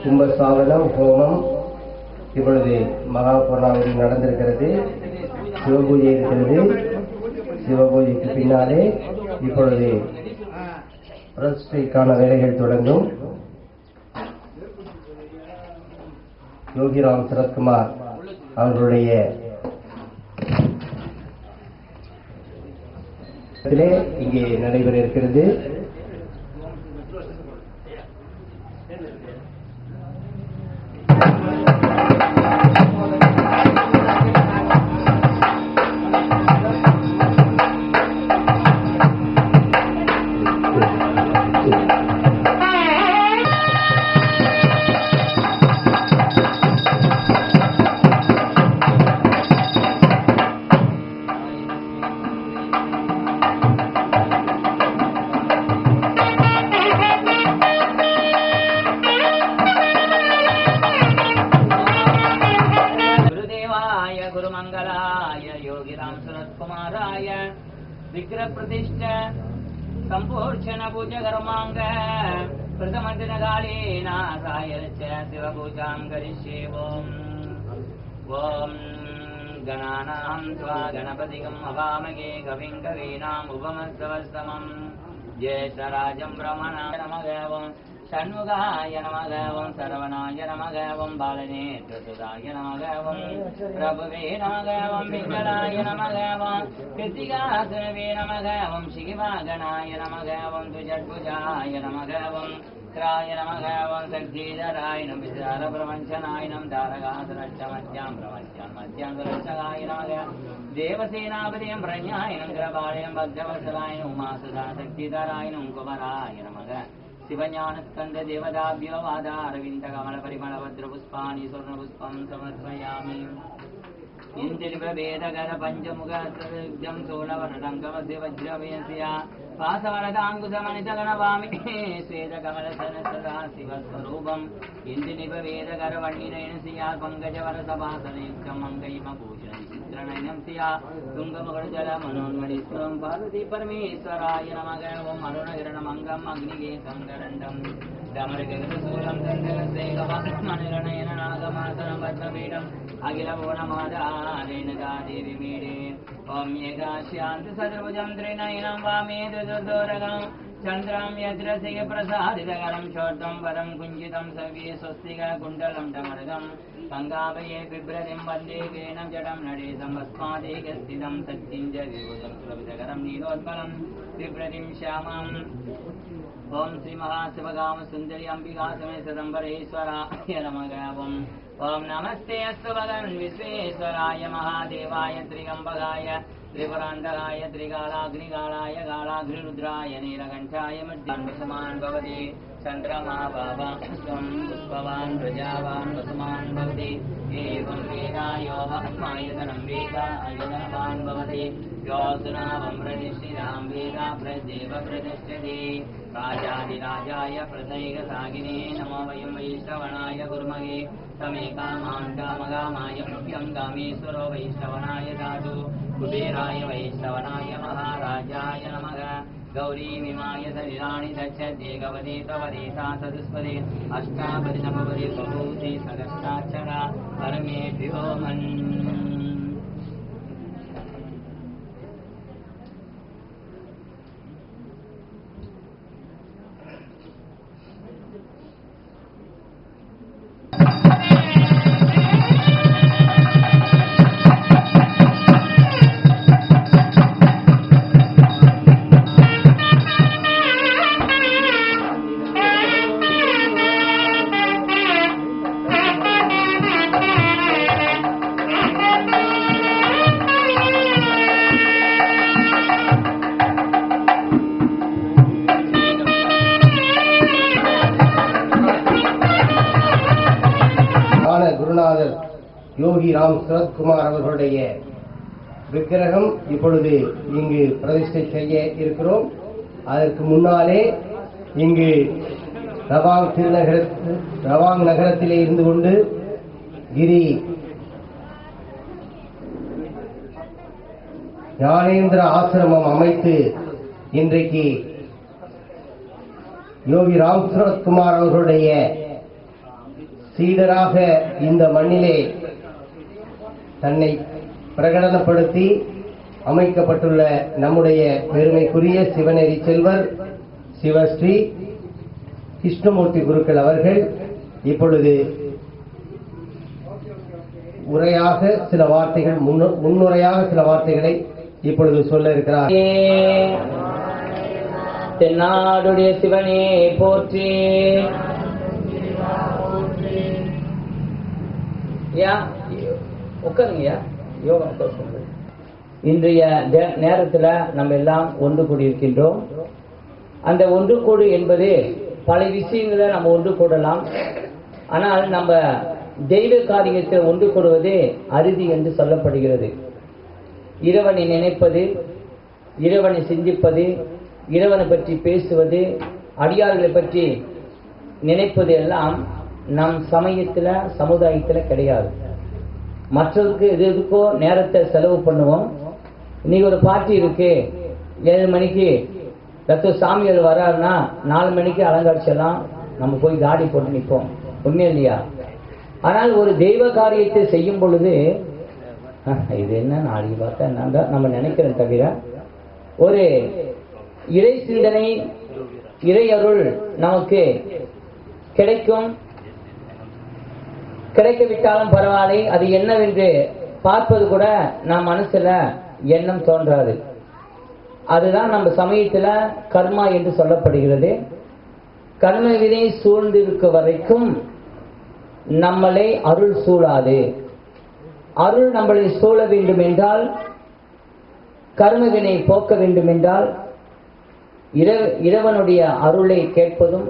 கும்பசாவனம் ஹோமம் இப்பொழுது மகாபூர்ணாவதி நடந்திருக்கிறது. சிவபூஜை இருக்கிறது. சிவபூஜைக்கு பின்னாலே இப்பொழுது பிரதிஷ்டைக்கான வேலைகள் தொடங்கும். யோகிராம் சரத்குமார் அவர்களுடைய இங்கே நடைபெற இருக்கிறது. विग्रह प्रतिष्ठा संपूर्षण पूजा कर्मांग प्रथम दिन काले नारायण शिवपूजा करिष्ये. ओम गणानां त्वा गणपतिगं हवामहे कविं कवीनाम् उपमस्तवस्तमम् ज्येष्ठराजं ब्रह्मणाय नमः. षण्मुखाय नमः. सर्वनाय नमः. बालनेत्रसुताय नमः. प्रभुवे नमः. पिङ्गलाय नमः. कृत्तिकासुरवे नमः. शिवागणाय नमः. द्विजद्भुजाय नमः. राय नमः. शक्तिधराय नमः. विचारप्रवञ्चनाय नमः. तारकासुरश्चमत्यां प्रवच्यां नमः. देवसेनापतिं प्रज्ञाय नमः. ग्रपालयं भक्तवत्सलाय नमः. उमासुधा शक्तिधराय नमः. कुमाराय नमः. शिवज्ञानस्कन्द देवताभ्यो वादारविन्द कमल परिमल भद्रपुष्पाणि स्वर्णपुष्पं समर्पयामि. इन्द्रिप्रभेदकर पञ्चमुखं सोलवर्णङ्कमस्य वज्रवेश्या पासवरदाङ्कुशमणितगणवामि श्वेतकमलसन सदा शिवस्वरूपम्. इन्द्रिनिपवेदकर वह्निनयन सिया पङ्कजवरसभासनयुक्तं मङ्गैमभूषणं चित्रणयनं सिया तुङ्गमगणजलमनोन्मणीश्वरं पार्वती परमेश्वराय नमः. ओम् अरुणगिरणमङ्गम् अग्निगेशं गरण्डम् डमरगगनशूलं दण्डकसेकमणिरणयन नागमासनं पद्मपीठम् अखिलभुवनमाधारेण देवी मीडे. ओम एकाश्यान्त सदर्भुजं त्रिनयनं वामे चतुर्दोरगं चन्द्रं यद्रसिक प्रसादितकरं शोर्तं परं कुञ्जितं सव्ये स्वस्तिक कुण्डलं डमरगं गङ्गाभये बिभ्रतिं वन्दे केनं जडं नडेशं भस्मादेकस्थितं सत्यं च विभुजं सुलभितकरं नीलोत्पलं बिभ्रतिं श्यामम्. ओम श्री महाशिवगाम सुंदरी अंबिका समेत सदंबरेश्वराय नमः. ओम नमस्ते अस्तु भगवन् विश्वेश्वराय महादेवाय त्रिगंबगाय त्रिपुरांतकाय त्रिकालाग्निकालाय कालाग्निरुद्राय नीलकंठाय मध्यन्वसमान् भवति. चन्द्रमा भावां पुष्पवान् प्रजावान् वसुमान् भवति. एवं वेदायो मायतनं वेदा अयतनवान् भवति. योऽसुनावं प्रतिष्ठितां वेदा प्रत्येव प्रतिष्ठति. राजाधिराजाय प्रथैकसागिने नमो वयं वैष्णवनाय कुर्महे. तमेकामान् कामकामाय मुख्यं कामेश्वरो वैष्णवनाय दातु. कुबेराय वैष्णवनाय महाराजाय नमः. गौरी विमाय सलिलानि दच्छते गवदे तवदेता चतुष्पदे अष्टापदि नवपदे बभूति सहस्राक्षरा परमेभ्यो मन्. குருநாதர் யோகிராம் சரத்குமார் அவர்களுடைய விக்கிரகம் இப்பொழுது இங்கு பிரதிஷ்டை செய்ய இருக்கிறோம். அதற்கு முன்னாலே இங்கு ரவாங் நகரத்திலே இருந்து கொண்டு கிரி ஞானேந்திர ஆசிரமம் அமைத்து இன்றைக்கு யோகி ராம் சரத்குமார் அவர்களுடைய சீடராக இந்த மண்ணிலே தன்னை பிரகடனப்படுத்தி அமைக்கப்பட்டுள்ள நம்முடைய பெருமைக்குரிய சிவநெறி செல்வர் சிவஸ்ரீ கிருஷ்ணமூர்த்தி குருக்கள் அவர்கள் இப்பொழுது உரையாக சில வார்த்தைகள் முன்னுரையாக சில வார்த்தைகளை இப்பொழுது சொல்ல இருக்கிறார். தென்னாடுடைய சிவனே போற்றி. உட்காருங்கய்யா, யோகா சொல்லுங்க. இன்றைய நேரத்தில் நம்ம எல்லாம் ஒன்று கூடியிருக்கின்றோம். அந்த ஒன்று கூடு என்பது பல விஷயங்களை நம்ம ஒன்று கூடலாம். ஆனால் நம்ம தெய்வ காரியத்தை ஒன்று கூடுவது அறுதி என்று சொல்லப்படுகிறது. இறைவனை நினைப்பது, இறைவனை சிந்திப்பது, இறைவனை பற்றி பேசுவது, அடியார்களை பற்றி நினைப்பது எல்லாம் நம் சமயத்தில் சமுதாயத்தில் கிடையாது. மற்றதுக்கு எதுக்கோ நேரத்தை செலவு பண்ணுவோம். இன்னைக்கு ஒரு பார்ட்டி இருக்கு, 7 மணிக்கு சாமியார் வர்றாருன்னா 4 மணிக்கு அலங்காரிச்செல்லாம் நம்ம போய் காடி போட்டு நிற்போம். உண்மை இல்லையா? ஆனால் ஒரு தெய்வ காரியத்தை செய்யும் பொழுது இது என்ன நாளைக்கு பார்த்தா என்னங்க நம்ம நினைக்கிறோம். தவிர ஒரு இறை சிந்தனை, இறை அருள் நமக்கு கிடைக்கும். கிடைக்கவிட்டாலும் பரவாயில்லை, அது என்னவென்று பார்ப்பது கூட நம் மனசுல எண்ணம் தோன்றாது. அதுதான் நம்ம சமயத்துல கர்மா என்று சொல்லப்படுகிறது. கர்ம வினை சூழ்ந்திருக்க வரைக்கும் நம்மளை அருள் சூழாது. அருள் நம்மளை சூழ வேண்டும் என்றால், கர்மவினை போக்க வேண்டும் என்றால், இறைவனுடைய அருளை கேட்பதும்